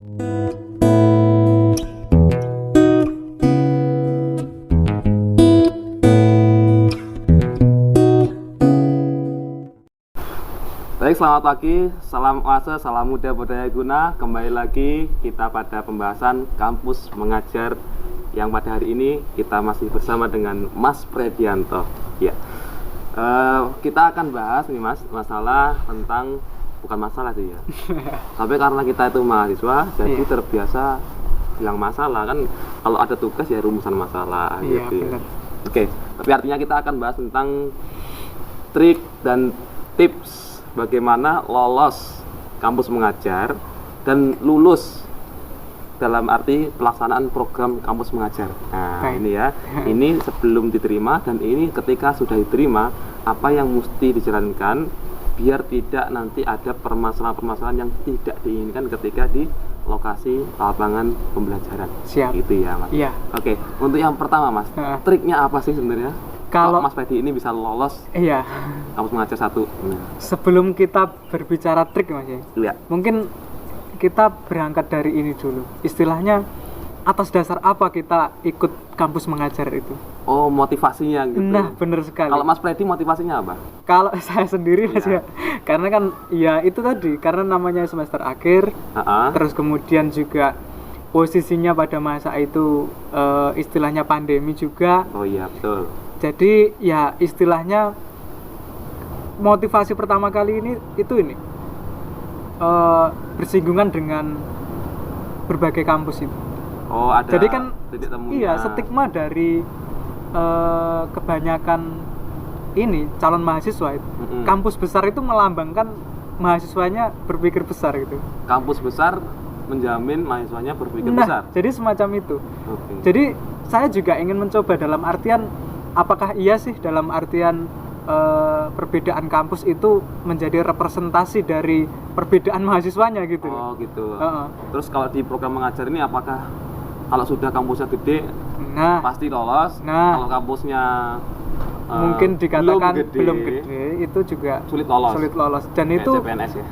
Baik, selamat pagi, salam oase, salam muda budaya guna. Kembali lagi kita pada pembahasan kampus mengajar yang pada hari ini kita masih bersama dengan Mas Predianto. Ya, kita akan bahas nih Mas, masalah tentang, bukan masalah sih ya. Tapi karena kita itu mahasiswa, jadi terbiasa bilang masalah kan. Kalau ada tugas ya rumusan masalah gitu. Ya. Oke, tapi artinya kita akan bahas tentang trik dan tips bagaimana lolos kampus mengajar dan lulus dalam arti pelaksanaan program kampus mengajar. Nah, ini ya. Ini sebelum diterima dan ini ketika sudah diterima, apa yang mesti dijalankan biar tidak nanti ada permasalahan-permasalahan yang tidak diinginkan ketika di lokasi lapangan pembelajaran. Siap. Gitu ya, Mas. Iya. Oke, untuk yang pertama, Mas, triknya apa sih sebenarnya? Kalau Mas Pedi ini bisa lolos kampus mengajar 1. Sebelum kita berbicara trik Mas ya, Iya. mungkin kita berangkat dari ini dulu. Istilahnya atas dasar apa kita ikut kampus mengajar itu? Oh, motivasinya gitu. Nah, benar sekali. Kalau Mas Pedi motivasinya apa? Kalau saya sendiri Mas ya, karena kan ya itu tadi, karena namanya semester akhir, terus kemudian juga posisinya pada masa itu istilahnya pandemi juga. Oh iya, betul. Jadi ya istilahnya motivasi pertama kali ini bersinggungan dengan berbagai kampus itu. Oh, ada. Jadi kan titik temunya. Iya, stigma dari kebanyakan ini calon mahasiswa itu. Kampus besar itu melambangkan mahasiswanya berpikir besar gitu. Kampus besar menjamin mahasiswanya berpikir besar. Jadi semacam itu. Okay. Jadi saya juga ingin mencoba dalam artian apakah iya sih dalam artian perbedaan kampus itu menjadi representasi dari perbedaan mahasiswanya gitu. Oh gitu. Terus kalau di program mengajar ini apakah kalau sudah kampusnya gede pasti lolos? Kalau kampusnya mungkin dikatakan belum gede itu juga sulit lolos. Dan itu CPNS ya?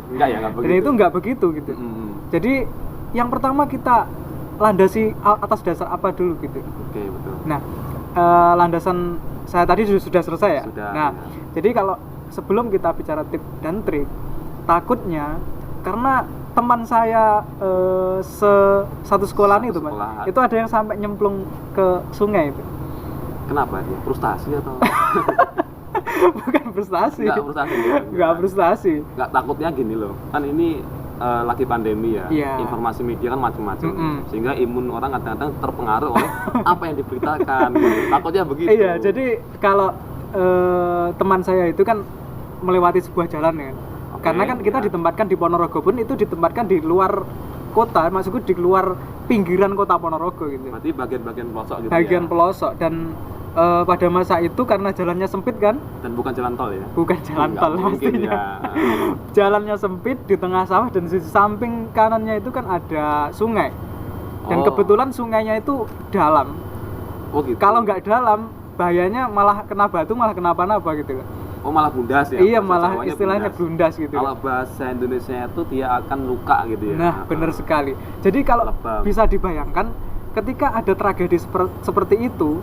Enggak begitu. Dan itu enggak begitu gitu. Jadi yang pertama kita landasi atas dasar apa dulu gitu. Oke, betul. Nah, landasan saya tadi sudah selesai ya. Nah, jadi kalau sebelum kita bicara tip dan trik, takutnya karena teman saya satu sekolah itu, Mas, itu ada yang sampai nyemplung ke sungai itu. Kenapa dia? Frustasi atau? Bukan frustasi. Enggak frustasi. Enggak, takutnya gini loh. Kan ini lagi pandemi ya, informasi media kan macam-macam, sehingga imun orang kadang-kadang terpengaruh oleh apa yang diberitakan. Takutnya begitu. Iya, jadi kalau teman saya itu kan melewati sebuah jalan ya, karena kan kita ditempatkan di Ponorogo pun itu ditempatkan di luar kota, maksudku di luar pinggiran kota Ponorogo gitu. Berarti bagian-bagian pelosok gitu. Bagian pelosok dan pada masa itu karena jalannya sempit kan? Dan bukan jalan tol ya? Bukan jalan tol pastinya. Ya. Jalannya sempit di tengah sawah dan di samping kanannya itu kan ada sungai. Dan kebetulan sungainya itu dalam. Oh gitu. Kalau nggak dalam, bahayanya malah kena batu, malah kenapa-napa gitu. Oh, malah bundas ya? Iya, malah istilahnya bundas gitu. Kalau bahasa Indonesia itu dia akan luka gitu ya? Nah, benar sekali. Jadi kalau bisa dibayangkan, ketika ada tragedi seperti itu,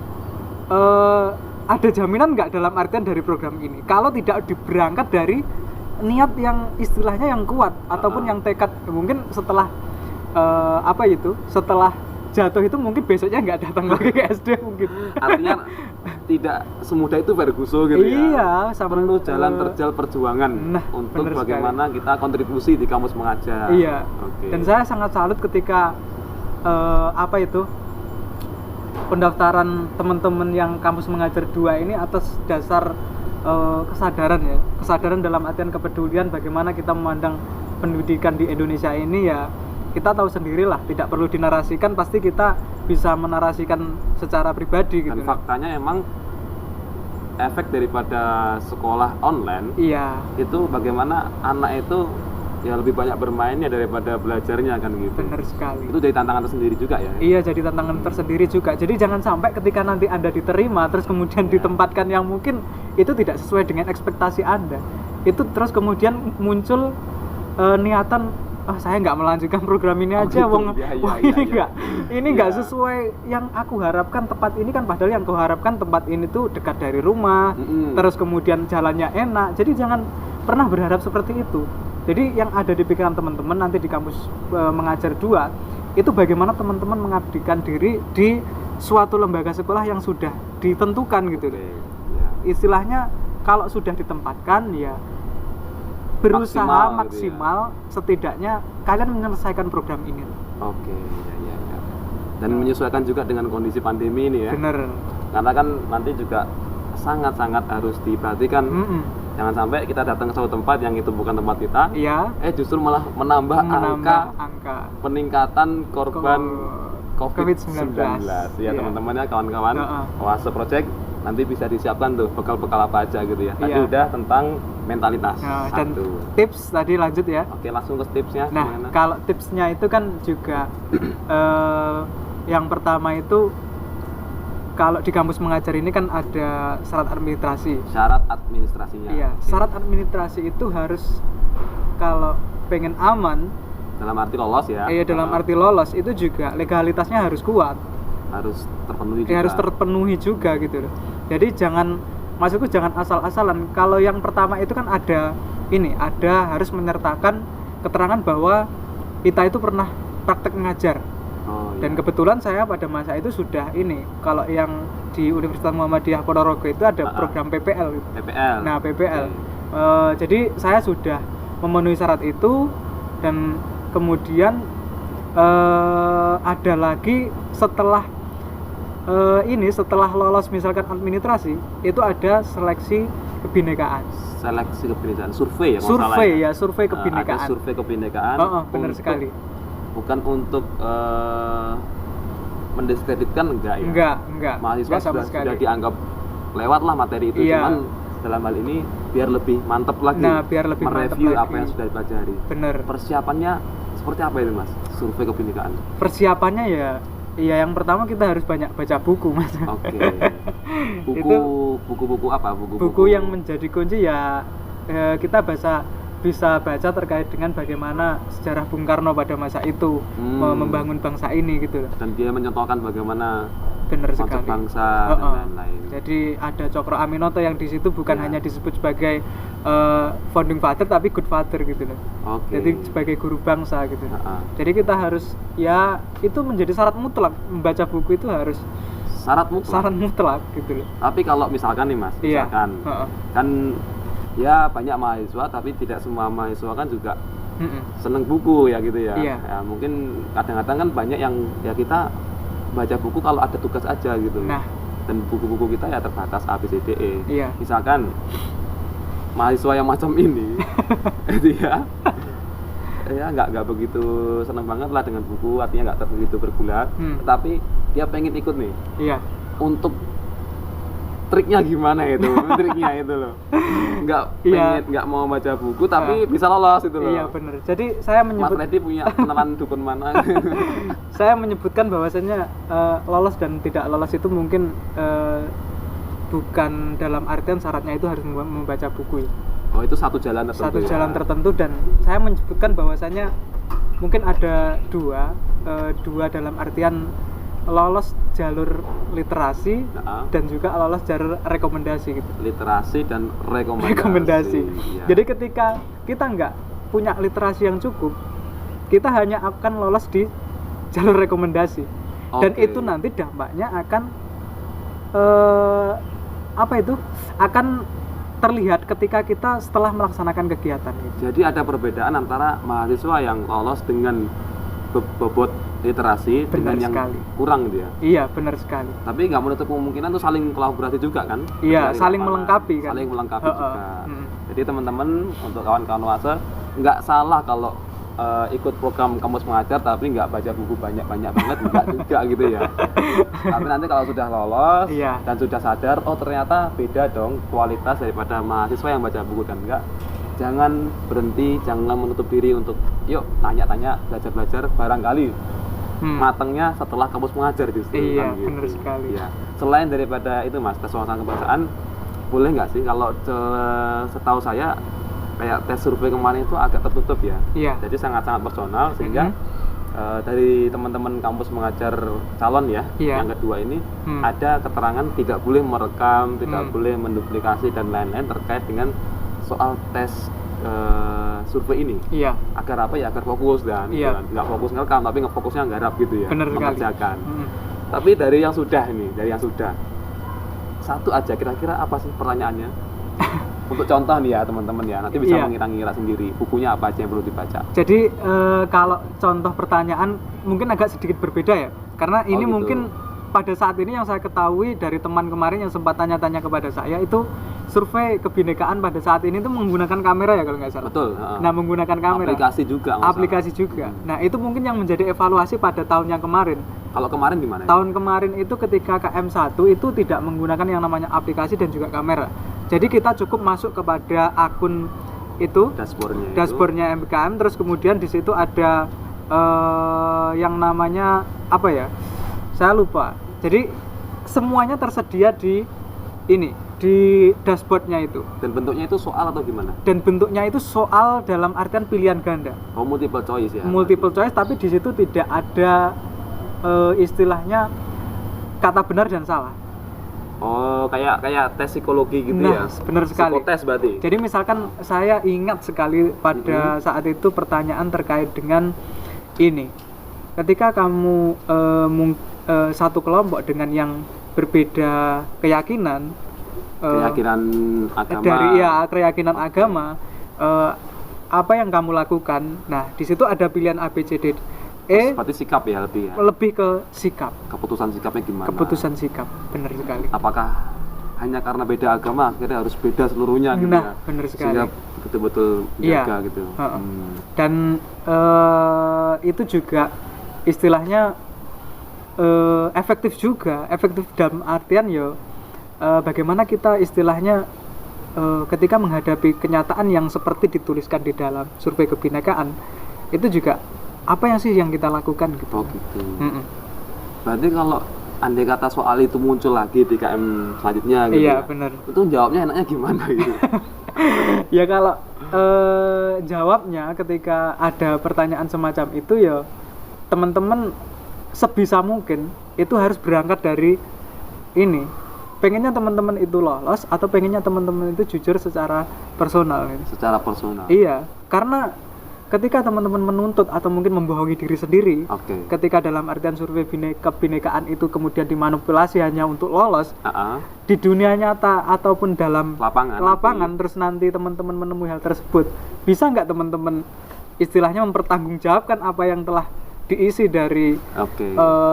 ada jaminan nggak dalam artian dari program ini kalau tidak diberangkat dari niat yang istilahnya yang kuat ataupun yang tekad. Mungkin setelah setelah jatuh itu mungkin besoknya nggak datang lagi ke SD mungkin. Artinya tidak semudah itu Ferguson gitu ya. Iya, perlu jalan terjal perjuangan untuk bagaimana sekali kita kontribusi di kampus mengajar. Iya. Dan saya sangat salut ketika pendaftaran teman-teman yang kampus mengajar 2 ini atas dasar kesadaran dalam artian kepedulian bagaimana kita memandang pendidikan di Indonesia ini ya. Kita tahu sendirilah, tidak perlu dinarasikan, pasti kita bisa menarasikan secara pribadi gitu. Dan faktanya emang efek daripada sekolah online itu bagaimana anak itu ya lebih banyak bermainnya daripada belajarnya kan gitu. Benar sekali. Itu jadi tantangan tersendiri juga ya. Iya, jadi tantangan tersendiri juga. Jadi jangan sampai ketika nanti Anda diterima terus kemudian ditempatkan yang mungkin itu tidak sesuai dengan ekspektasi Anda. Itu terus kemudian muncul niatan oh saya nggak melanjutkan program ini aja, gitu. wong ini nggak sesuai yang aku harapkan. Tempat ini kan padahal yang aku harapkan tempat ini tuh dekat dari rumah, terus kemudian jalannya enak. Jadi jangan pernah berharap seperti itu. Jadi yang ada di pikiran teman-teman nanti di kampus mengajar 2 itu bagaimana teman-teman mengabdikan diri di suatu lembaga sekolah yang sudah ditentukan gitu. Istilahnya kalau sudah ditempatkan ya berusaha maksimal gitu ya. Setidaknya kalian menyelesaikan program ini. Oke, ya. Dan menyesuaikan juga dengan kondisi pandemi ini ya. Bener. Karena kan nanti juga sangat-sangat harus diperhatikan. Jangan sampai kita datang ke suatu tempat yang itu bukan tempat kita. Iya. Justru malah menambah angka peningkatan korban COVID-19. Ya teman-teman ya, kawan-kawan. Oase Project nanti bisa disiapkan tuh bekal-bekal apa aja gitu ya. Tadi udah tentang mentalitas. Dan tips tadi lanjut ya. Oke, langsung ke tipsnya. Nah, gimana? Kalau tipsnya itu kan juga yang pertama itu kalau di kampus mengajar ini kan ada syarat administrasi. Syarat administrasinya. Iya, syarat administrasi itu harus kalau pengen aman. Dalam arti lolos ya. Iya, dalam arti lolos itu juga legalitasnya harus kuat. Harus terpenuhi juga. Harus terpenuhi juga gitu loh. Jadi maksudku jangan asal-asalan. Kalau yang pertama itu kan ada harus menyertakan keterangan bahwa kita itu pernah praktek mengajar. Dan kebetulan saya pada masa itu sudah kalau yang di Universitas Muhammadiyah Ponorogo itu ada program PPL. Nah, PPL. Jadi saya sudah memenuhi syarat itu, dan kemudian ada lagi setelah setelah lolos misalkan administrasi itu ada seleksi kebinekaan. Survei ya. Survei kebinekaan. Ada survei kebinekaan. Benar sekali. Bukan untuk mendiskreditkan enggak. Mahasiswa sudah dianggap lewat lah materi itu, cuman dalam hal ini biar lebih mantap lagi. Biar lebih mereview apa yang sudah dipelajari. Benar. Persiapannya seperti apa itu, Mas? Survei kebinekaan. Persiapannya Iya, yang pertama kita harus banyak baca buku, Mas. Oke. Buku apa? Buku yang menjadi kunci kita bisa baca terkait dengan bagaimana sejarah Bung Karno pada masa itu membangun bangsa ini gitu. Dan dia mencontohkan bagaimana konsep bangsa dan lain-lain. Jadi ada Cokro Aminoto yang di situ bukan hanya disebut sebagai founding father tapi good father gitu loh. Jadi sebagai guru bangsa gitu. Jadi kita harus itu menjadi syarat mutlak, membaca buku itu harus syarat mutlak gitu loh. Tapi kalau misalkan nih Mas, kan banyak mahasiswa tapi tidak semua mahasiswa kan juga seneng buku ya gitu ya. Ya mungkin kadang-kadang kan banyak yang kita baca buku kalau ada tugas aja gitu. Dan buku-buku kita terbatas ABCDE. Misalkan mahasiswa yang macam ini dia nggak begitu senang banget lah dengan buku, artinya nggak begitu bergulat, tapi dia pengen ikut nih. Untuk triknya gimana itu? Triknya itu loh. Nggak mau baca buku tapi bisa lolos itu loh. Iya benar. Jadi saya Mas Reddy punya kenalan dukun mana? Saya menyebutkan bahwasannya lolos dan tidak lolos itu mungkin bukan dalam artian syaratnya itu harus membaca buku. Itu satu jalan tertentu. Satu jalan tertentu, dan saya menyebutkan bahwasannya mungkin ada dua dalam artian lolos jalur literasi dan juga lolos jalur rekomendasi gitu. Literasi dan rekomendasi. Jadi ketika kita nggak punya literasi yang cukup, kita hanya akan lolos di jalur rekomendasi. Dan itu nanti dampaknya akan akan terlihat ketika kita setelah melaksanakan kegiatan gitu. Jadi ada perbedaan antara mahasiswa yang lolos dengan bobot literasi dengan yang kurang gitu ya. Iya, benar sekali. Tapi nggak menutup kemungkinan tuh saling kolaborasi juga kan? Iya, saling melengkapi kan. Saling melengkapi juga. Jadi teman-teman, untuk kawan-kawan Oase, nggak salah kalau ikut program kampus mengajar tapi nggak baca buku banyak-banyak banget, nggak juga gitu ya. Tapi nanti kalau sudah lolos dan sudah sadar, ternyata beda dong kualitas daripada mahasiswa yang baca buku dan enggak. Jangan berhenti, jangan menutup diri untuk yuk tanya-tanya, belajar-belajar, barangkali matangnya setelah kampus mengajar justru. Iya, gitu. benar sekali. Ya. Selain daripada itu Mas, tes wawasan kebangsaan, boleh nggak sih kalau setahu saya kayak tes survei kemarin itu agak tertutup ya. Iya. Jadi sangat-sangat personal sehingga dari teman-teman kampus mengajar calon ya, yang kedua ini ada keterangan tidak boleh merekam, tidak boleh menduplikasi dan lain-lain terkait dengan soal tes survei ini. Iya. Agar apa ya? Agar fokus dan nggak fokus ngerekam tapi ngefokusnya nggarap gitu ya. Bener mengerjakan. Tapi dari yang sudah satu aja kira-kira apa sih pertanyaannya? Untuk contoh nih ya teman-teman ya, nanti bisa mengira-ngira sendiri bukunya apa aja yang perlu dibaca. Jadi kalau contoh pertanyaan mungkin agak sedikit berbeda ya, karena ini gitu. Mungkin pada saat ini yang saya ketahui dari teman kemarin yang sempat tanya-tanya kepada saya itu survei kebinekaan pada saat ini itu menggunakan kamera ya kalau nggak salah. Betul. Nah menggunakan kamera. Aplikasi juga. Nah itu mungkin yang menjadi evaluasi pada tahun yang kemarin. Kalau kemarin gimana? Tahun kemarin itu ketika KM1 itu tidak menggunakan yang namanya aplikasi dan juga kamera. Jadi kita cukup masuk kepada akun itu dashboardnya MBKM, terus kemudian di situ ada yang namanya apa ya? Saya lupa. Jadi semuanya tersedia di dashboardnya itu. Dan bentuknya itu soal atau gimana? Dan bentuknya itu soal dalam artian pilihan ganda. Oh, multiple choice ya. Multiple choice, tapi di situ tidak ada istilahnya kata benar dan salah. Oh, kayak tes psikologi gitu ya. Benar sekali. Psikotes berarti. Jadi misalkan saya ingat sekali pada saat itu pertanyaan terkait dengan ini. Ketika kamu satu kelompok dengan yang berbeda keyakinan agama. Keyakinan agama, apa yang kamu lakukan? Nah, di situ ada pilihan A, B, C, D, E. Seperti sikap ya lebih ya. Lebih ke sikap. Keputusan sikapnya gimana? Keputusan sikap, benar sekali. Apakah hanya karena beda agama akhirnya harus beda seluruhnya gitu ya? Benar sekali. Sehingga betul-betul menjaga gitu. Dan itu juga istilahnya efektif dalam artian bagaimana kita istilahnya ketika menghadapi kenyataan yang seperti dituliskan di dalam survei kebinekaan itu juga apa yang sih yang kita lakukan gitu. Oh gitu. Berarti kalau andai kata soal itu muncul lagi di KM selanjutnya gitu. Iya, benar. Itu jawabnya enaknya gimana gitu? Ya kalau jawabnya ketika ada pertanyaan semacam itu ya teman-teman sebisa mungkin itu harus berangkat dari ini. Pengennya teman-teman itu lolos atau pengennya teman-teman itu jujur secara personal gitu. Secara personal. Iya, karena ketika teman-teman menuntut atau mungkin membohongi diri sendiri, ketika dalam artian survei kebinekaan itu kemudian dimanipulasi hanya untuk lolos di dunia nyata ataupun dalam lapangan terus nanti teman-teman menemui hal tersebut, bisa nggak teman-teman istilahnya mempertanggungjawabkan apa yang telah diisi dari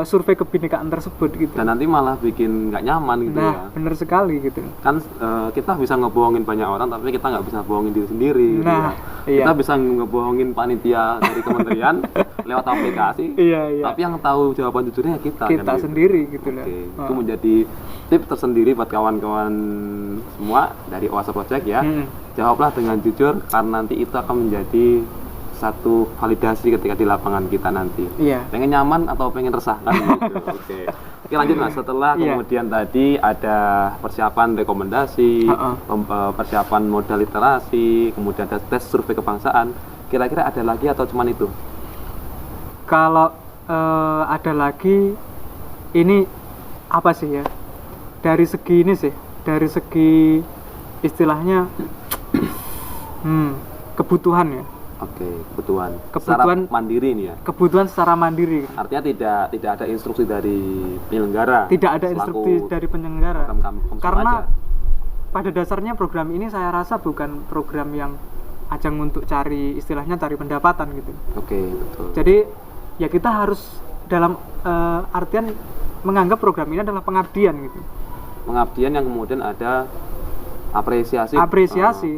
survei kebinekaan tersebut gitu. Dan nanti malah bikin nggak nyaman gitu ya. Nah, benar sekali gitu. Kan kita bisa ngebohongin banyak orang, tapi kita nggak bisa bohongin diri sendiri. Gitu ya. Kita bisa ngebohongin panitia dari kementerian lewat aplikasi. Tapi yang tahu jawaban jujurnya kita kan, sendiri gitu lah. Itu menjadi tips tersendiri buat kawan-kawan semua dari Oasa Project ya. Jawablah dengan jujur karena nanti itu akan menjadi satu validasi ketika di lapangan kita nanti. Pengen nyaman atau pengen resah kan gitu. Oke, lanjut Mas. Setelah kemudian tadi ada persiapan rekomendasi, persiapan modal literasi, kemudian ada tes survei kebangsaan. Kira-kira ada lagi atau cuman itu? Kalau ada lagi, ini apa sih ya? Dari segi ini sih, dari segi istilahnya kebutuhan ya. Kebutuhan secara mandiri ini ya. Kebutuhan secara mandiri. Artinya tidak ada instruksi dari penyelenggara. Tidak ada instruksi dari penyelenggara. Karena pada dasarnya program ini saya rasa bukan program yang ajang untuk cari istilahnya cari pendapatan gitu. Betul. Jadi ya kita harus dalam artian menganggap program ini adalah pengabdian gitu. Pengabdian yang kemudian ada apresiasi.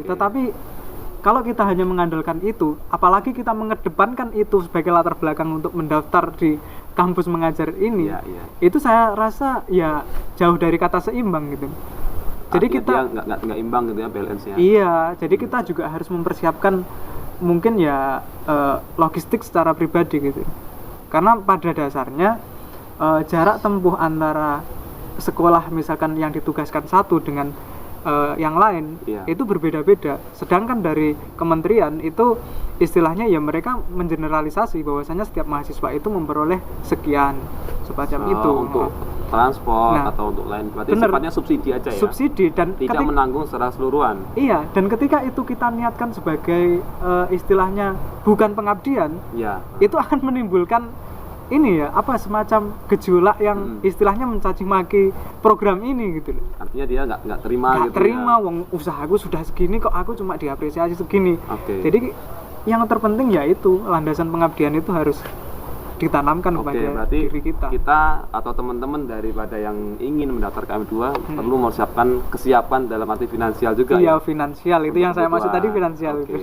Tetapi kalau kita hanya mengandalkan itu, apalagi kita mengedepankan itu sebagai latar belakang untuk mendaftar di kampus mengajar ini, itu saya rasa ya jauh dari kata seimbang gitu. Jadi kita nggak imbang gitu ya balance-nya. Iya, jadi kita juga harus mempersiapkan mungkin ya logistik secara pribadi gitu. Karena pada dasarnya jarak tempuh antara sekolah misalkan yang ditugaskan satu dengan yang lain itu berbeda-beda. Sedangkan dari kementerian itu istilahnya ya mereka mengeneralisasi bahwasanya setiap mahasiswa itu memperoleh sekian semacam itu untuk transport atau untuk lain. Berarti sifatnya subsidi aja ya. Subsidi dan tidak menanggung secara keseluruhan. Iya, dan ketika itu kita niatkan sebagai istilahnya bukan pengabdian, itu akan menimbulkan ini ya semacam gejolak yang istilahnya mencaci maki program ini gitu loh. Artinya dia nggak terima gitu. Terima wong usahaku sudah segini kok aku cuma diapresiasi segini. Jadi yang terpenting yaitu landasan pengabdian itu harus ditanamkan kepada diri kita. Kita atau teman-teman daripada yang ingin mendaftar ke M2 perlu mempersiapkan kesiapan dalam arti finansial juga. Iya, finansial itu yang saya maksud tadi, finansial itu.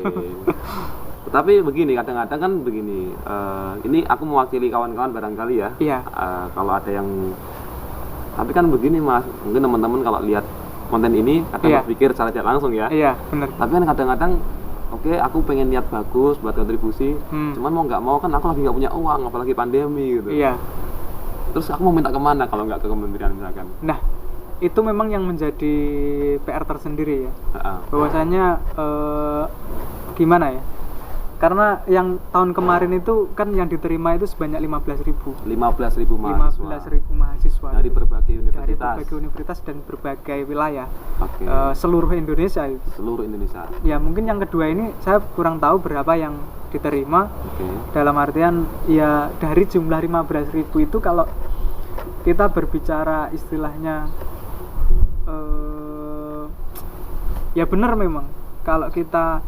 Tapi begini, kadang-kadang kan begini, ini aku mewakili kawan-kawan barangkali ya. Kalau ada yang, tapi kan begini Mas, mungkin teman-teman kalau lihat konten ini kadang berpikir secara tidak langsung ya. Iya, benar. Tapi kan kadang-kadang, aku pengen niat bagus buat kontribusi, cuman mau nggak mau kan aku lagi nggak punya uang, apalagi pandemi gitu. Iya. Terus aku mau minta kemana kalau nggak ke kementerian misalkan? Nah, itu memang yang menjadi PR tersendiri ya. Bahwasanya gimana ya? Karena yang tahun kemarin itu kan yang diterima itu sebanyak 15.000 mahasiswa dari berbagai universitas dan berbagai wilayah seluruh Indonesia itu. Seluruh Indonesia. Ya mungkin yang kedua ini saya kurang tahu berapa yang diterima. Dalam artian ya dari jumlah 15.000 itu kalau kita berbicara istilahnya ya benar memang kalau kita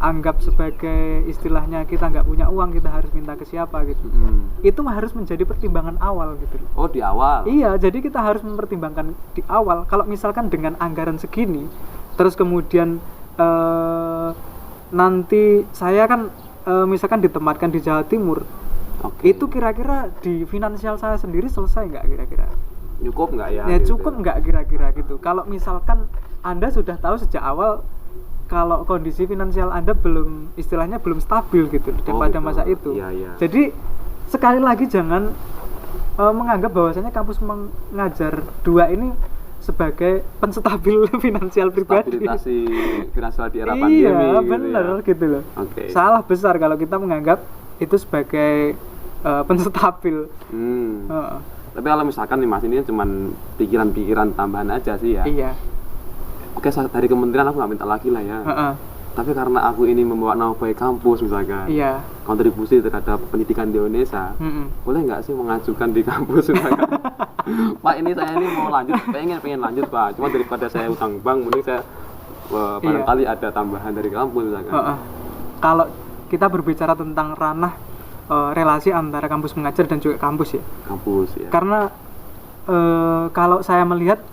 anggap sebagai istilahnya kita nggak punya uang, kita harus minta ke siapa gitu. Itu harus menjadi pertimbangan awal gitu. Oh, di awal? Iya, jadi kita harus mempertimbangkan di awal. Kalau misalkan dengan anggaran segini, terus kemudian nanti saya kan misalkan ditempatkan di Jawa Timur, itu kira-kira di finansial saya sendiri selesai nggak kira-kira? Cukup nggak ya? Ya cukup nggak kira-kira gitu. Kalau misalkan Anda sudah tahu sejak awal kalau kondisi finansial Anda belum istilahnya belum stabil gitu pada masa itu. Jadi sekali lagi jangan menganggap bahwasanya kampus mengajar 2 ini sebagai penstabil finansial pribadi. Stabilisasi finansial di era pandemi. Iya, benar gitu loh. Salah besar kalau kita menganggap itu sebagai penstabil. Tapi kalau misalkan nih Mas, ini cuma pikiran-pikiran tambahan aja sih ya. Iya. Dari kementerian aku nggak minta lagi lah ya. Tapi karena aku ini membawa nama baik kampus misalkan, kontribusi terhadap pendidikan di Indonesia, boleh nggak sih mengajukan di kampus misalkan? Pak, ini saya ini mau lanjut, pengen lanjut Pak. Cuma daripada saya utang bank, mending saya barangkali ada tambahan dari kampus misalkan. Kalau kita berbicara tentang ranah relasi antara kampus mengajar dan juga kampus ya. Karena kalau saya melihat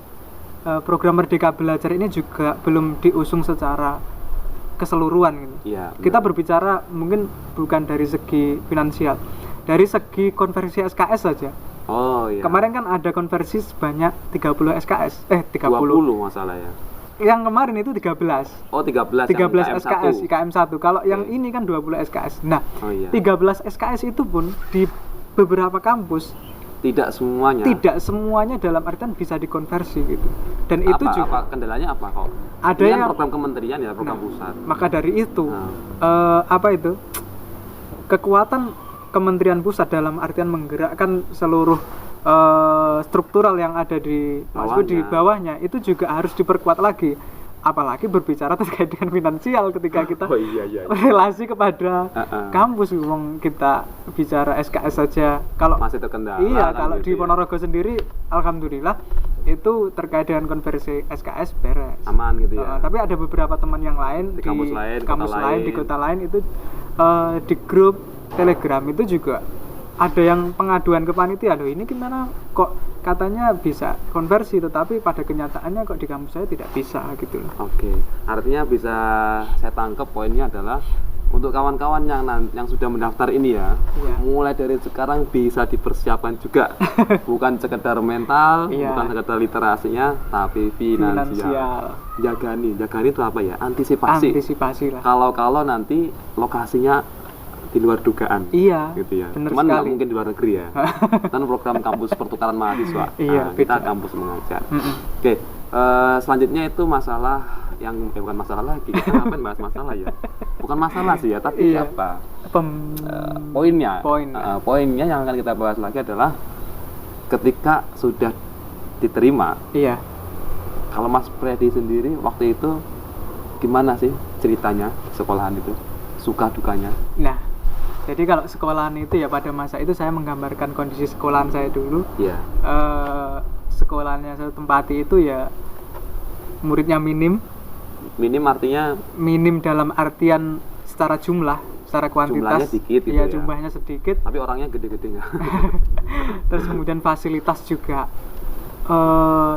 program Merdeka Belajar ini juga belum diusung secara keseluruhan gitu. Kita berbicara mungkin bukan dari segi finansial, dari segi konversi SKS saja. Kemarin kan ada konversi sebanyak 30 SKS. 30 masalah ya. Yang kemarin itu 13. 13 SKS IKM 1. Kalau yang ini kan 20 SKS. Nah, 13 SKS itu pun di beberapa kampus tidak semuanya dalam artian bisa dikonversi gitu. Dan itu juga kendalanya apa kok? Ada ini yang program kementerian ya, program pusat. Maka dari itu kekuatan kementerian pusat dalam artian menggerakkan seluruh struktural yang ada di bawahnya itu juga harus diperkuat lagi. Apalagi berbicara terkait dengan finansial ketika kita relasi kepada kampus, kita bicara SKS saja kalau masih terkendala. Iya, kalau di Ponorogo sendiri alhamdulillah itu terkait dengan konversi SKS beres. Aman gitu ya. Tapi ada beberapa teman yang lain di kampus lain, di kota lain itu di grup Telegram itu juga ada yang pengaduan ke panitia, loh ini gimana kok katanya bisa konversi tetapi pada kenyataannya kok di kampus saya tidak bisa gitu loh. Artinya bisa saya tangkap poinnya adalah untuk kawan-kawan yang sudah mendaftar ini ya, mulai dari sekarang bisa dipersiapkan juga. Bukan sekedar mental, bukan sekedar literasinya, tapi finansial. Jagani itu apa ya? Antisipasi lah. Kalau nanti lokasinya di luar dugaan, gitu ya. Cuman nggak mungkin di luar negeri ya. Kan program kampus pertukaran mahasiswa. Kita kampus mengajar. Selanjutnya itu masalah yang bukan masalah lagi, kita ngapain bahas masalah ya? Bukan masalah sih ya, tapi Iya. apa? Poinnya. Poin. Poinnya yang akan kita bahas lagi adalah ketika sudah diterima. Iya. Kalau Mas Freddy sendiri waktu itu gimana sih ceritanya sekolahan itu? Suka dukanya? Nah, jadi kalau sekolahan itu ya pada masa itu saya menggambarkan kondisi sekolahan saya dulu. Iya. Sekolahannya saya tempati itu ya muridnya minim. Minim artinya Minim dalam artian secara jumlah, secara kuantitas. jumlahnya sedikit gitu Iya, ya. jumlahnya sedikit. Tapi orangnya gede-gede nggak? Terus kemudian fasilitas juga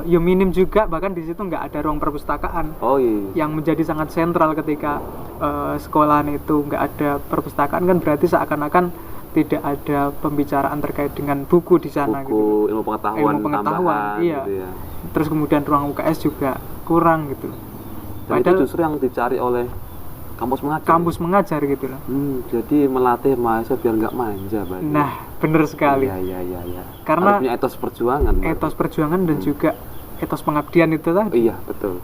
ya minim juga, bahkan di situ nggak ada ruang perpustakaan. Oh iya. Yang menjadi sangat sentral ketika sekolahan itu nggak ada perpustakaan, kan berarti seakan-akan tidak ada pembicaraan terkait dengan buku di sana. Buku, gitu. ilmu pengetahuan, tambahan, iya. gitu ya. Terus kemudian ruang UKS juga kurang gitu. Dan itu justru yang dicari oleh kampus mengajar. Gitu loh. Jadi melatih mahasiswa biar nggak manja, berarti. Nah, bener sekali. Iya. Karena harus punya etos perjuangan. etos perjuangan dan juga etos pengabdian itu tadi. Iya, betul.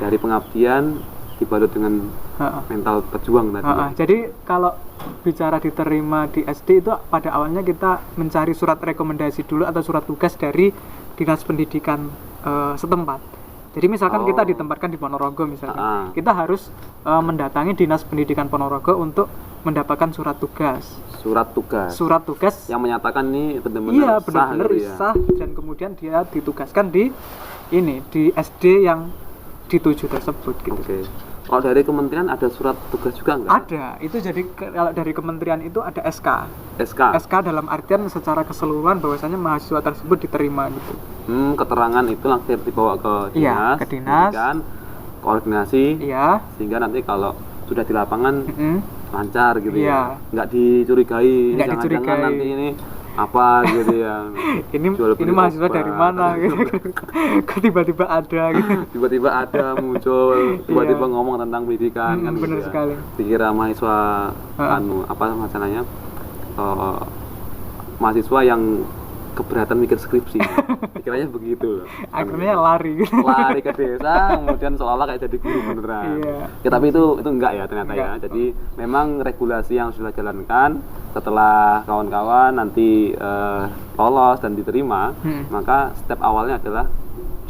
Dari pengabdian dibalut dengan mental pejuang tadi. Jadi kalau bicara diterima di SD itu pada awalnya kita mencari surat rekomendasi dulu atau surat tugas dari dinas pendidikan setempat. Jadi misalkan kita ditempatkan di Ponorogo misalkan, kita harus mendatangi dinas pendidikan Ponorogo untuk mendapatkan surat tugas. Surat tugas yang menyatakan nih benar-benar benar-benar sah, dan kemudian dia ditugaskan di SD yang dituju tersebut gitu. Oke. Kalau dari kementerian ada surat tugas juga nggak? Ada. Itu jadi kalau dari kementerian itu ada SK. SK dalam artian secara keseluruhan bahwasanya mahasiswa tersebut diterima gitu. Keterangan itu langsung dibawa ke dinas. Ke dinas. Pendidikan, koordinasi. Iya. Sehingga nanti kalau sudah di lapangan lancar gitu ya. Nggak Dicurigai. Jangan-jangan nanti ini apa gitu ya. ini mahasiswa dari mana gitu. Kok tiba-tiba ada gitu. Tiba-tiba ada muncul, tiba-tiba ngomong tentang pendidikan kan bener gitu sekali. Ya. Dikira mahasiswa mahasiswa yang keberatan mikir skripsi. Dikiranya begitu loh. Akhirnya lari gitu. Lari ke desa, kemudian seolah kayak jadi guru beneran. Iya. Ya, tapi itu enggak ya ternyata ya. Jadi memang regulasi yang sudah jalankan setelah kawan-kawan nanti lolos dan diterima, maka step awalnya adalah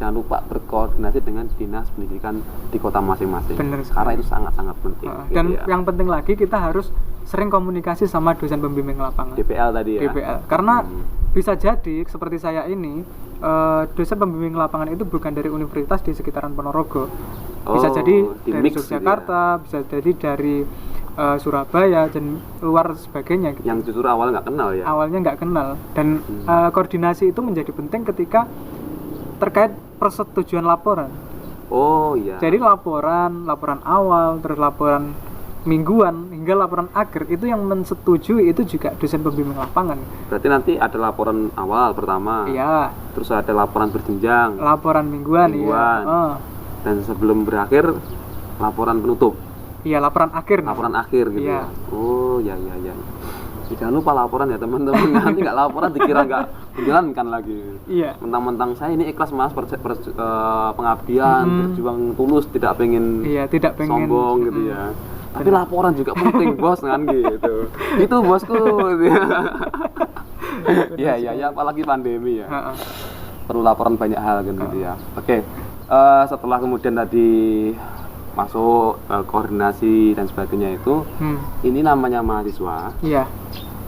jangan lupa berkoordinasi dengan dinas pendidikan di kota masing-masing. Karena itu sangat-sangat penting. Dan gitu ya. Yang penting lagi kita harus sering komunikasi sama dosen pembimbing lapangan. DPL tadi ya. DPL. Karena bisa jadi seperti saya ini dosen pembimbing lapangan itu bukan dari universitas di sekitaran Ponorogo. Bisa jadi dari Yogyakarta, bisa jadi dari Surabaya dan luar sebagainya gitu. Yang justru awalnya nggak kenal ya. Awalnya nggak kenal, dan koordinasi itu menjadi penting ketika terkait persetujuan laporan. Oh iya. Jadi laporan awal, terus laporan mingguan hingga laporan akhir itu yang mensetujui itu juga dosen pembimbing lapangan. Berarti nanti ada laporan awal pertama. Iya. Terus ada laporan berjenjang. Laporan mingguan. Iya. Dan sebelum berakhir laporan penutup. Iya, laporan akhir. Laporan akhir gitu. Iya. Oh ya. Jangan lupa laporan ya teman-teman. Nanti nggak laporan dikira nggak menjalankan lagi. Iya. Mentang-mentang saya ini ikhlas mas pengabdian, berjuang tulus, tidak pengen sombong gitu ya. Tapi laporan juga penting bos kan gitu. Itu bosku. Iya, apalagi pandemi ya. Perlu laporan banyak hal kan gitu ya. Oke. Setelah kemudian tadi masuk koordinasi dan sebagainya itu, ini namanya mahasiswa. Iya.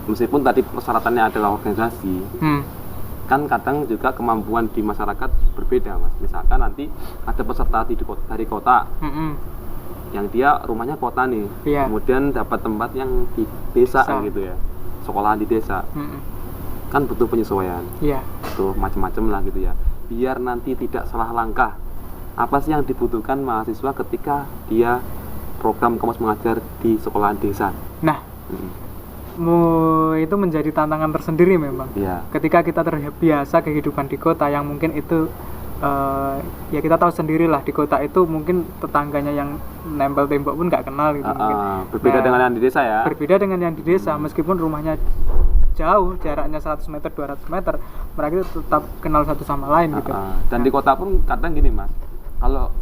Meskipun tadi persyaratannya adalah organisasi, kan kadang juga kemampuan di masyarakat berbeda mas. Misalkan nanti ada peserta dari kota, yang dia rumahnya kota nih, kemudian dapat tempat yang di desa gitu ya, sekolahan di desa, kan butuh penyesuaian, butuh macam-macam lah gitu ya, biar nanti tidak salah langkah. Apa sih yang dibutuhkan mahasiswa ketika dia program kampus mengajar di sekolahan desa? Nah, itu menjadi tantangan tersendiri memang. Ketika kita terbiasa kehidupan di kota yang mungkin itu ya kita tahu sendirilah, di kota itu mungkin tetangganya yang nempel tembok pun nggak kenal gitu. Berbeda dengan yang di desa ya. Berbeda dengan yang di desa, meskipun rumahnya jauh jaraknya 100 meter 200 meter mereka itu tetap kenal satu sama lain gitu. Dan di kota pun kadang gini Mas, kalau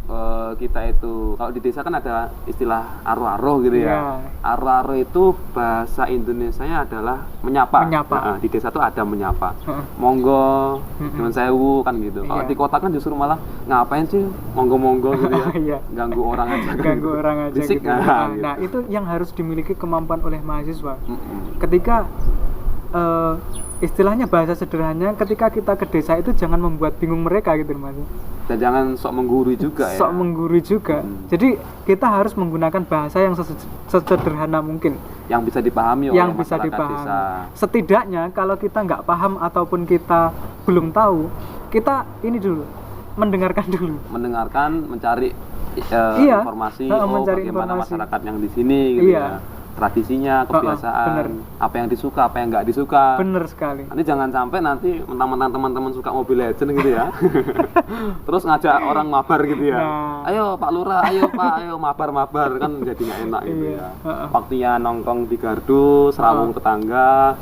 kita itu kalau di desa kan ada istilah aro-aro gitu ya. Aro-aro itu bahasa Indonesianya adalah menyapa. Di desa tuh ada menyapa. Monggo, nyuwun sewu kan gitu. Kalau di kota kan justru malah ngapain sih monggo-monggo gitu ya. Ganggu orang aja. Ganggu orang aja Bisik, gitu. Nah, itu yang harus dimiliki kemampuan oleh mahasiswa. Ketika istilahnya bahasa sederhananya ketika kita ke desa itu jangan membuat bingung mereka gitu Mas. Dan jangan sok menggurui juga ya. Sok menggurui juga. Jadi kita harus menggunakan bahasa yang sesederhana mungkin. Yang bisa dipahami oleh masyarakat desa. Setidaknya kalau kita nggak paham ataupun kita belum tahu, kita ini dulu mendengarkan dulu. Mencari informasi bagaimana masyarakat yang di sini gitu ya. Tradisinya, kebiasaan, apa yang disuka, apa yang nggak disuka. Bener sekali. Nanti jangan sampai nanti mentang-mentang teman-teman suka Mobile Legends gitu ya. Terus ngajak orang mabar gitu ya. Ayo Pak Lurah, ayo Pak, ayo mabar kan jadi nggak enak gitu ya. Waktunya nongkrong di gardu, serawung tetangga,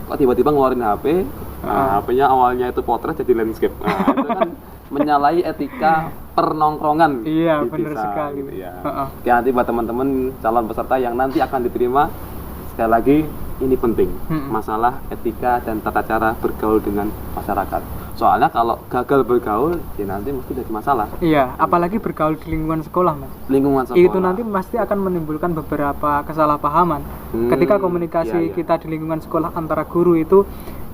kok tiba-tiba ngeluarin HP. Nah, HP-nya awalnya itu potret jadi landscape. Nah, itu kan menyalahi etika pernongkrongan. Iya, di benar desa, sekali. gitu ya. Oke, nanti buat teman-teman calon peserta yang nanti akan diterima, sekali lagi ini penting, masalah etika dan tata cara bergaul dengan masyarakat. Soalnya kalau gagal bergaul, ya nanti mesti jadi masalah. Iya, apalagi bergaul di lingkungan sekolah, Mas. Lingkungan sekolah. Itu nanti pasti akan menimbulkan beberapa kesalahpahaman. Ketika komunikasi kita di lingkungan sekolah antara guru itu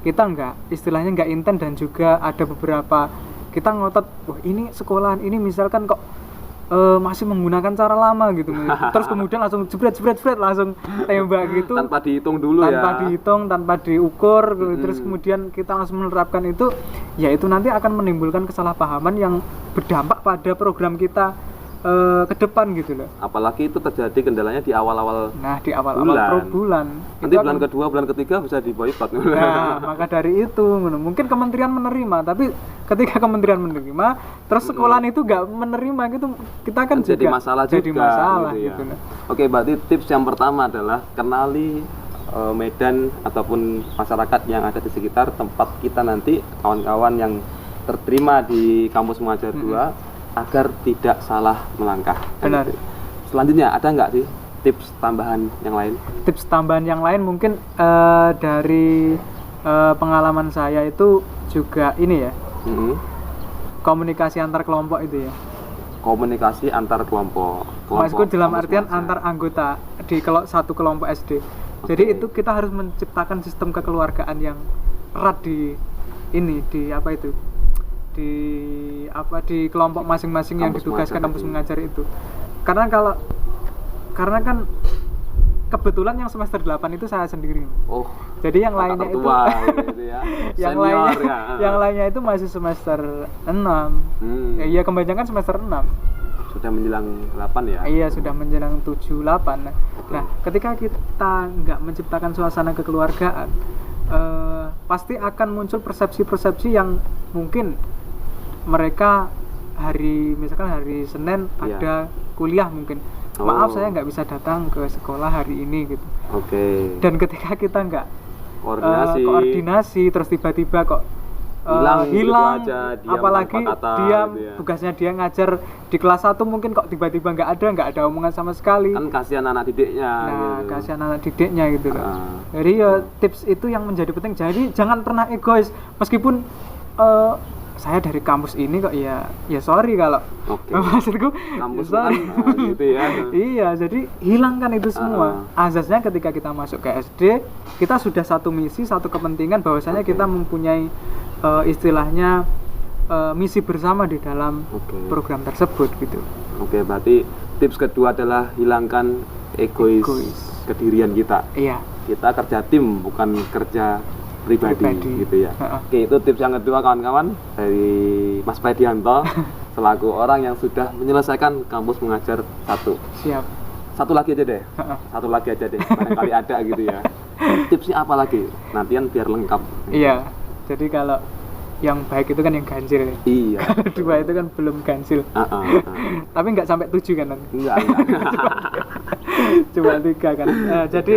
kita istilahnya nggak intent dan juga ada beberapa kita ngotot, wah ini sekolahan ini misalkan kok masih menggunakan cara lama gitu. Terus kemudian langsung jebret langsung tembak gitu. Tanpa dihitung dulu tanpa dihitung, tanpa diukur, terus kemudian kita langsung menerapkan itu, ya itu nanti akan menimbulkan kesalahpahaman yang berdampak pada program kita ke depan gitu loh. Apalagi itu terjadi kendalanya di awal-awal. Nah, di awal-awal bulan. Nanti bulan kedua, bulan ketiga bisa diboykot. Nah, maka dari itu mungkin kementerian menerima, tapi ketika kementerian menerima, terus sekolahan itu nggak menerima gitu, kita kan jadi juga masalah jadi juga, masalah gitu. Ya. Oke, berarti tips yang pertama adalah kenali medan ataupun masyarakat yang ada di sekitar tempat kita nanti, kawan-kawan yang terterima di kampus mengajar 2 agar tidak salah melangkah. Benar. Selanjutnya ada nggak sih tips tambahan yang lain? Tips tambahan yang lain mungkin dari pengalaman saya itu juga ini ya. Komunikasi antar kelompok itu ya. Komunikasi antar kelompok. Maksudku dalam artian antar anggota di satu kelompok SD. Jadi itu kita harus menciptakan sistem kekeluargaan yang erat di apa itu? Di kelompok masing-masing yang ditugaskan kampus mengajar itu. Karena kan kebetulan yang semester 8 itu saya sendiri. Oh. Jadi yang lainnya itu gitu ya. yang lainnya itu masih semester 6. Ya kebanyakan semester 6. Sudah menjelang 8 ya? Iya, sudah menjelang 7 8. Nah, ketika kita nggak menciptakan suasana kekeluargaan, pasti akan muncul persepsi-persepsi yang mungkin mereka misalkan hari Senin ada kuliah mungkin, maaf saya nggak bisa datang ke sekolah hari ini gitu. Dan ketika kita nggak koordinasi terus tiba-tiba kok hilang aja, apalagi dia gitu ya. Tugasnya dia ngajar di kelas 1 mungkin kok tiba-tiba nggak ada omongan sama sekali, kan kasihan anak didiknya. Kasihan anak didiknya gitu loh. Jadi ya tips itu yang menjadi penting. Jadi jangan pernah egois meskipun saya dari kampus ini kok ya sorry kalau maksudku kampus sorry. Kan, gitu ya. Iya, jadi hilangkan itu semua. Azasnya ketika kita masuk ke SD kita sudah satu misi, satu kepentingan, bahwasanya kita mempunyai istilahnya misi bersama di dalam program tersebut gitu. Berarti tips kedua adalah hilangkan egois kedirian kita. Iya. Kita kerja tim bukan kerja pribadi gitu ya. Oke, itu tips yang kedua kawan-kawan dari Mas Predianto selaku orang yang sudah menyelesaikan kampus mengajar 1. Siap. Satu lagi aja deh. Barangkali ada gitu ya. Tipsnya apa lagi? Nantian biar lengkap. Iya. Jadi kalau yang baik itu kan yang ganjil. Iya. Dua itu kan belum ganjil. Tapi nggak sampai 7 kan nanti. Enggak. Cuma 3 kan. Jadi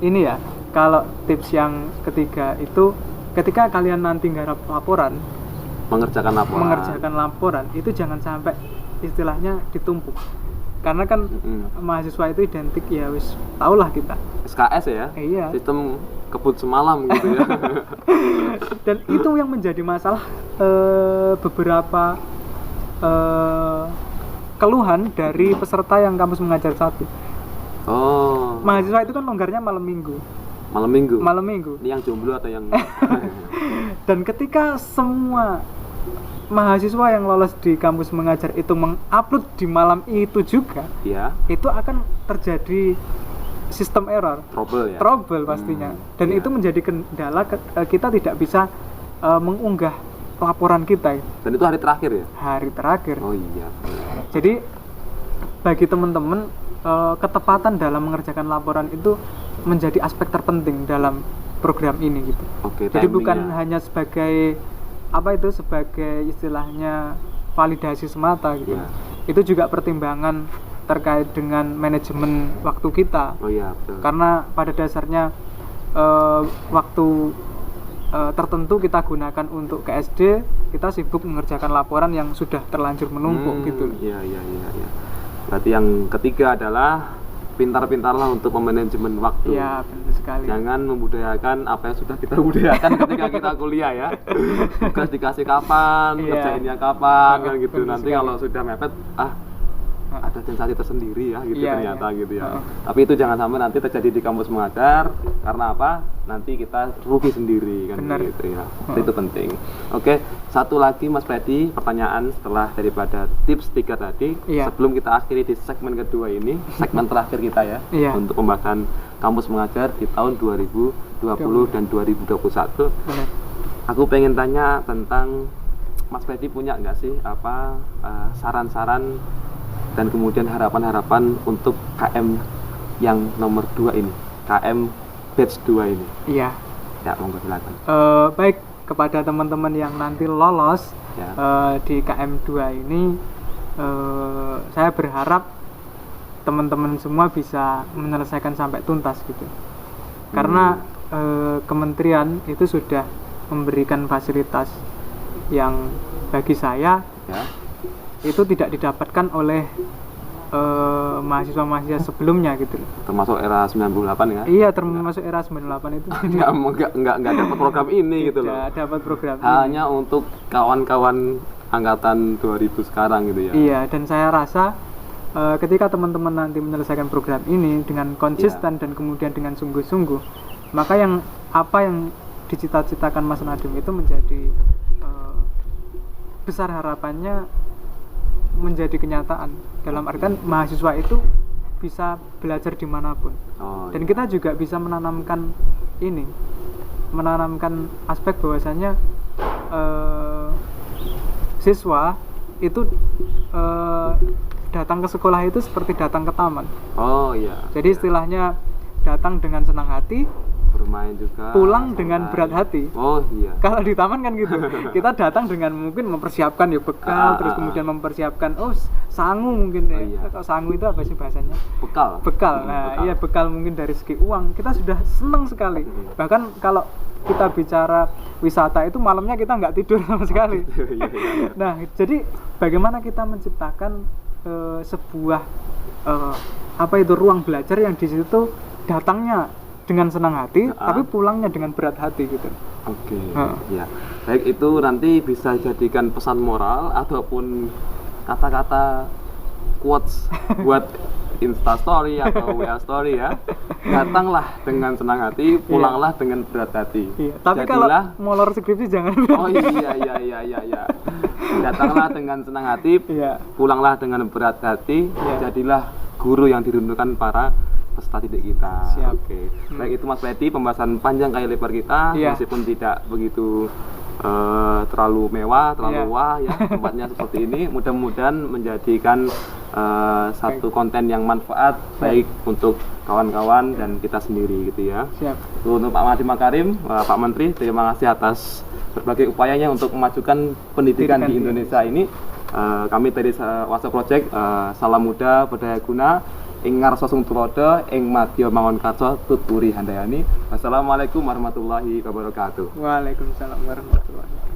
ini ya. kalau tips yang ketiga itu ketika kalian nanti nggarap laporan, mengerjakan laporan itu jangan sampai istilahnya ditumpuk. Karena kan mahasiswa itu identik ya wis tahulah kita SKS ya. Iya. Sistem kebut semalam gitu ya. Dan itu yang menjadi masalah beberapa keluhan dari peserta yang kampus mengajar 1. Oh. Mahasiswa itu kan longgarnya malam minggu. Malam minggu. Ini yang jomblo atau yang Dan ketika semua mahasiswa yang lolos di kampus mengajar itu mengupload di malam itu juga, ya, itu akan terjadi sistem error, trouble pastinya. Dan itu menjadi kendala kita tidak bisa mengunggah laporan kita. Dan itu hari terakhir ya? Hari terakhir. Oh iya. Jadi bagi teman-teman ketepatan dalam mengerjakan laporan itu menjadi aspek terpenting dalam program ini gitu. Oke, jadi bukan hanya sebagai sebagai istilahnya validasi semata gitu. Yeah. Itu juga pertimbangan terkait dengan manajemen waktu kita. Oh iya, betul. Karena pada dasarnya waktu tertentu kita gunakan untuk KSD, kita sibuk mengerjakan laporan yang sudah terlanjur menumpuk gitu. Iya. Berarti yang ketiga adalah pintar-pintarlah untuk memanajemen waktu. Iya, benar sekali. Jangan membudayakan apa yang sudah kita budayakan ketika kita kuliah ya. Tugas dikasih kapan, kerjainnya kapan, kan gitu. Nanti sekali. Kalau sudah mepet, ada sensasi tersendiri ya, gitu ternyata gitu ya. Tapi itu jangan sampai nanti terjadi di kampus mengajar, karena apa? Nanti kita rugi sendiri kan. Benar. Gitu ya. Itu penting. Oke, satu lagi Mas Freddy, pertanyaan setelah daripada tips 3 tadi. Sebelum kita akhiri di segmen kedua ini, segmen terakhir kita ya, untuk pembahasan kampus mengajar di tahun 2020 dan 2021. Benar. Aku pengen tanya tentang Mas Freddy punya nggak sih saran-saran dan kemudian harapan-harapan untuk KM yang nomor 2 ini, KM batch 2 ini. Iya. Ya, monggo silakan. Baik, kepada teman-teman yang nanti lolos di KM 2 ini, saya berharap teman-teman semua bisa menyelesaikan sampai tuntas gitu. Karena kementerian itu sudah memberikan fasilitas yang bagi saya itu tidak didapatkan oleh mahasiswa-mahasiswa sebelumnya gitu. Termasuk era 98 ya? Iya, termasuk era 98 itu. Enggak dapat program ini gitu loh. Tidak dapat program hanya ini. Untuk kawan-kawan angkatan 2000 sekarang gitu ya. Iya, dan saya rasa ketika teman-teman nanti menyelesaikan program ini dengan konsisten dan kemudian dengan sungguh-sungguh, maka apa yang dicita-citakan Mas Nadiem itu menjadi besar harapannya menjadi kenyataan. Dalam artian mahasiswa itu bisa belajar dimanapun. Dan kita juga bisa menanamkan aspek bahwasanya siswa itu datang ke sekolah itu seperti datang ke taman. Oh iya. Jadi istilahnya datang dengan senang hati, bermain juga, pulang dengan berat hati. Oh iya. Kalau di taman kan gitu. Kita datang dengan mungkin mempersiapkan bekal, terus kemudian mempersiapkan sangu mungkin Kalau sangu itu apa sih bahasanya? Bekal. Nah, iya, bekal mungkin dari segi uang. Kita sudah senang sekali. Bahkan kalau kita bicara wisata itu malamnya kita nggak tidur sama sekali. Nah, jadi bagaimana kita menciptakan sebuah ruang belajar yang di situ datangnya dengan senang hati, tapi pulangnya dengan berat hati gitu. Oke. Ya. Baik, itu nanti bisa jadikan pesan moral ataupun kata-kata quotes buat Insta story atau WA story ya. Datanglah dengan senang hati, pulanglah dengan berat hati. Tapi kalau molor skripsi jangan. Oh iya. Datanglah dengan senang hati, pulanglah dengan berat hati. Jadilah guru yang dirindukan para peserta didik kita. Oke. Baik, itu Mas Freddy, pembahasan panjang kali lebar kita, meskipun tidak begitu terlalu mewah, terlalu wah ya tempatnya seperti ini. Mudah-mudahan menjadikan satu konten yang manfaat baik untuk kawan-kawan dan kita sendiri gitu ya. Untuk Pak Nadiem Makarim, Pak Menteri, terima kasih atas berbagai upayanya untuk memajukan pendidikan di Indonesia ini. Kami dari Wasa Project, salam muda berdaya guna. ing ngarsa Sung Tulodo ing madya Mangunkarsa Tutpuri Handayani. Wassalamualaikum warahmatullahi wabarakatuh. Waalaikumsalam warahmatullahi wabarakatuh.